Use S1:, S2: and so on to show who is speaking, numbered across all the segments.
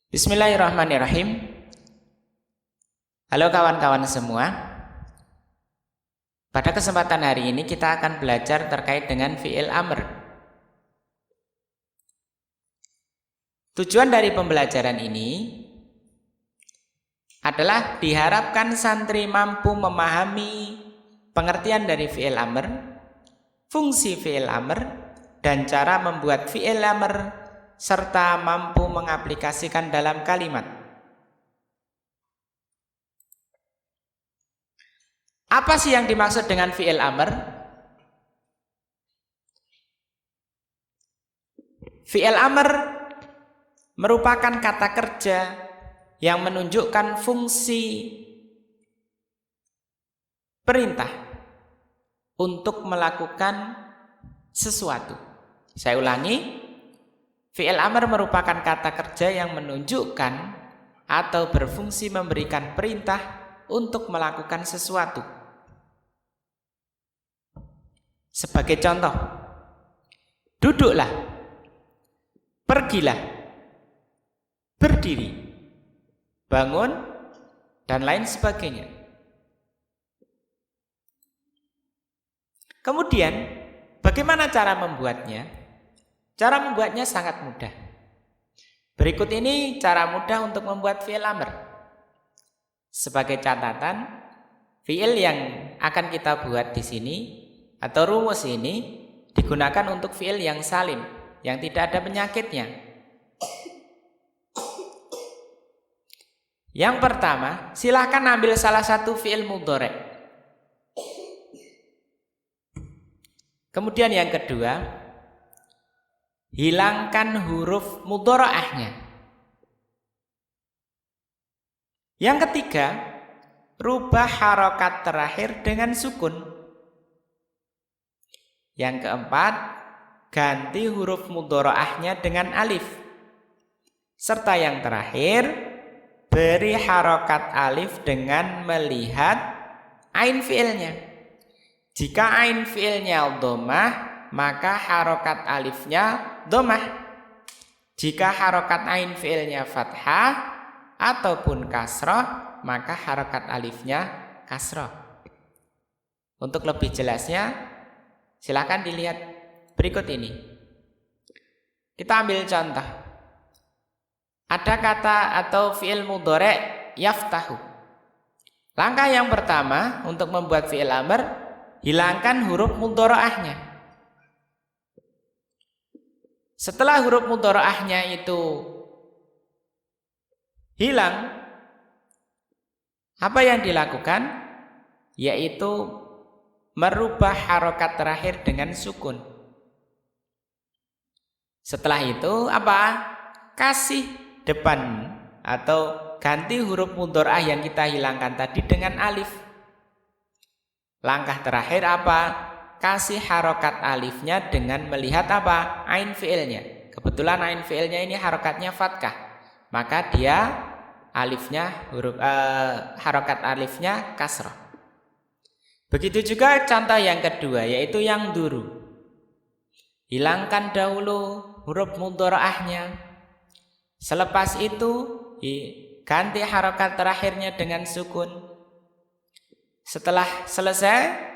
S1: Bismillahirrahmanirrahim. Halo kawan-kawan semua. Pada kesempatan hari ini kita akan belajar terkait dengan fi'il amr. Tujuan dari pembelajaran ini adalah diharapkan santri mampu memahami pengertian dari fi'il amr, fungsi fi'il amr, dan cara membuat fi'il amr serta mampu mengaplikasikan dalam kalimat. Apa sih yang dimaksud dengan fi'il amr? Fi'il amr merupakan kata kerja yang menunjukkan fungsi perintah untuk melakukan sesuatu. Saya ulangi. Fi'il amr merupakan kata kerja yang menunjukkan atau berfungsi memberikan perintah untuk melakukan sesuatu. Sebagai contoh, duduklah, pergilah, berdiri, bangun, dan lain sebagainya. Kemudian, bagaimana cara membuatnya? Cara membuatnya sangat mudah. Berikut ini cara mudah untuk membuat fi'il amr. Sebagai catatan, fi'il yang akan kita buat di sini atau rumus ini digunakan untuk fi'il yang salim, yang tidak ada penyakitnya. Yang pertama, silahkan ambil salah satu fi'il mudhari'. Kemudian yang kedua, hilangkan huruf mudhari'ahnya. Yang ketiga, rubah harokat terakhir dengan sukun. Yang keempat, ganti huruf mudhari'ahnya dengan alif. Serta yang terakhir, beri harokat alif dengan melihat ain fi'ilnya. Jika ain fi'ilnya dhammah, maka harokat alifnya dhammah. Jika harokat ain fi'ilnya fathah ataupun kasroh, maka harokat alifnya kasroh. Untuk lebih jelasnya, silakan dilihat berikut ini. Kita ambil contoh. Ada kata atau fi'il mudhari' yaftahu. Langkah yang pertama untuk membuat fi'il amr, hilangkan huruf mudhari'ahnya. Setelah huruf mudhari'ahnya itu hilang, apa yang dilakukan? Yaitu merubah harokat terakhir dengan sukun. Setelah itu apa? Kasih depan atau ganti huruf mudhari'ah yang kita hilangkan tadi dengan alif. Langkah terakhir apa? Kasih harokat alifnya dengan melihat apa? Ain fi'ilnya. Kebetulan ain fi'ilnya ini harokatnya fathah, maka dia alifnya harokat alifnya kasroh. Begitu juga contoh yang kedua, yaitu yang duru. Hilangkan dahulu huruf mudhari'ahnya. Selepas itu ganti harokat terakhirnya dengan sukun. Setelah selesai,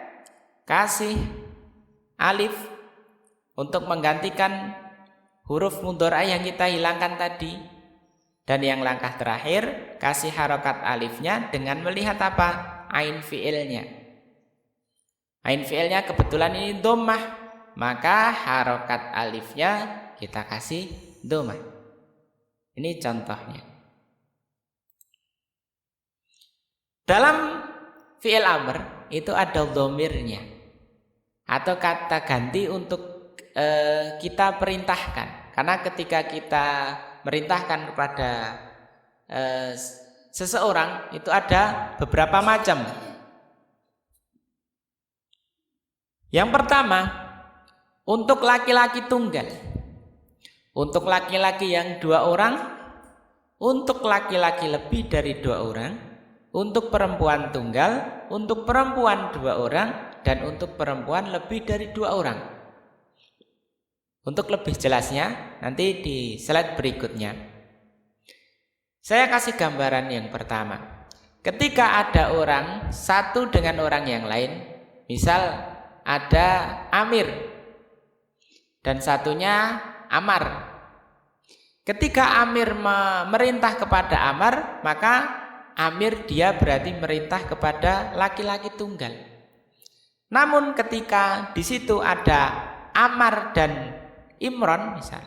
S1: kasih alif untuk menggantikan huruf mudhari'ah yang kita hilangkan tadi. Dan yang langkah terakhir, kasih harokat alifnya dengan melihat apa? Ain fi'ilnya. Ain fi'ilnya kebetulan ini dhammah, maka harokat alifnya kita kasih dhammah. Ini contohnya. Dalam fi'il amr itu ada dhamirnya atau kata ganti untuk kita perintahkan. Karena ketika kita merintahkan kepada seseorang itu ada beberapa macam. Yang pertama, untuk laki-laki tunggal, untuk laki-laki yang 2 orang, untuk laki-laki lebih dari 2 orang, untuk perempuan tunggal, untuk perempuan 2 orang, dan untuk perempuan lebih dari 2 orang. Untuk lebih jelasnya nanti di slide berikutnya. Saya kasih gambaran yang pertama. Ketika ada orang satu dengan orang yang lain, misal ada Amir dan satunya Amar. Ketika Amir memerintah kepada Amar, maka Amir dia berarti merintah kepada laki-laki tunggal. Namun ketika di situ ada Amar dan Imron misal,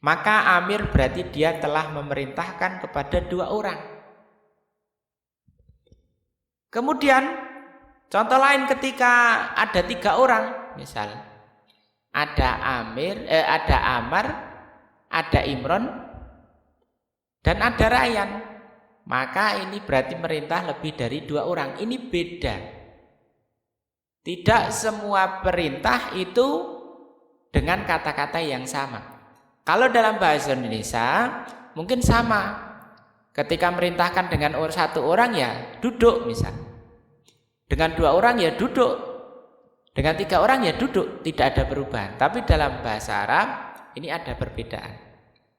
S1: maka Amir berarti dia telah memerintahkan kepada dua orang. Kemudian contoh lain ketika ada tiga orang, misal ada ada Amar, ada Imron, dan ada Rayyan, maka ini berarti merintah lebih dari dua orang. Ini beda. Tidak semua perintah itu dengan kata-kata yang sama. Kalau dalam bahasa Indonesia mungkin sama. Ketika merintahkan dengan satu orang ya duduk misal. Dengan dua orang ya duduk. Dengan tiga orang ya duduk. Tidak ada perubahan. Tapi dalam bahasa Arab ini ada perbedaan.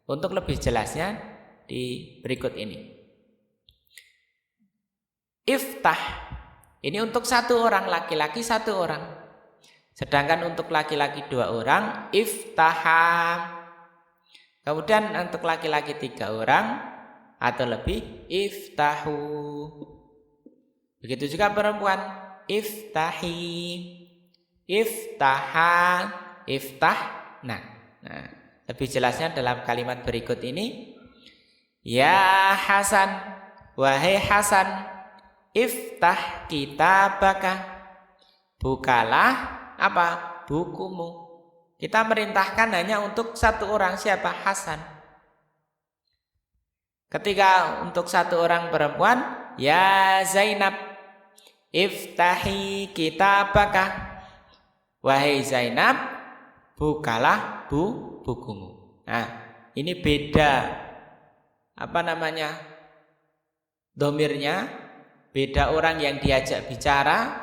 S1: Untuk lebih jelasnya di berikut ini. Iftah. Ini untuk satu orang, laki-laki satu orang. Sedangkan untuk laki-laki dua orang, iftaha. Kemudian untuk laki-laki tiga orang atau lebih, iftahu. Begitu juga perempuan, iftahi, iftaha, iftah. Nah, lebih jelasnya dalam kalimat berikut ini. Ya Hasan, wahai Hasan, iftah kitabaka. Bukalah apa? Bukumu. Kita merintahkan hanya untuk satu orang, siapa? Hasan. Ketika untuk satu orang perempuan, ya Zainab, iftahi kitabaka. Wahai Zainab, bukalah bukumu. Nah, ini beda domirnya, beda orang yang diajak bicara,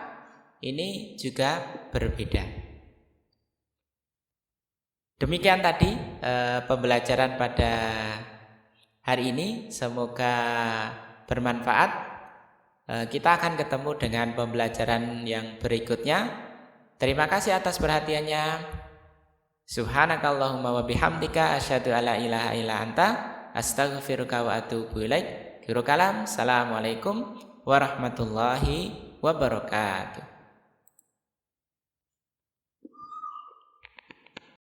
S1: ini juga berbeda. Demikian tadi pembelajaran pada hari ini, semoga bermanfaat. Kita akan ketemu dengan pembelajaran yang berikutnya. Terima kasih atas perhatiannya. Subhanakallahumma wa bihamdika asyhadu alla ilaha illa anta astaghfiruka wa atubu ilaik. Assalamualaikum warahmatullahi wabarakatuh.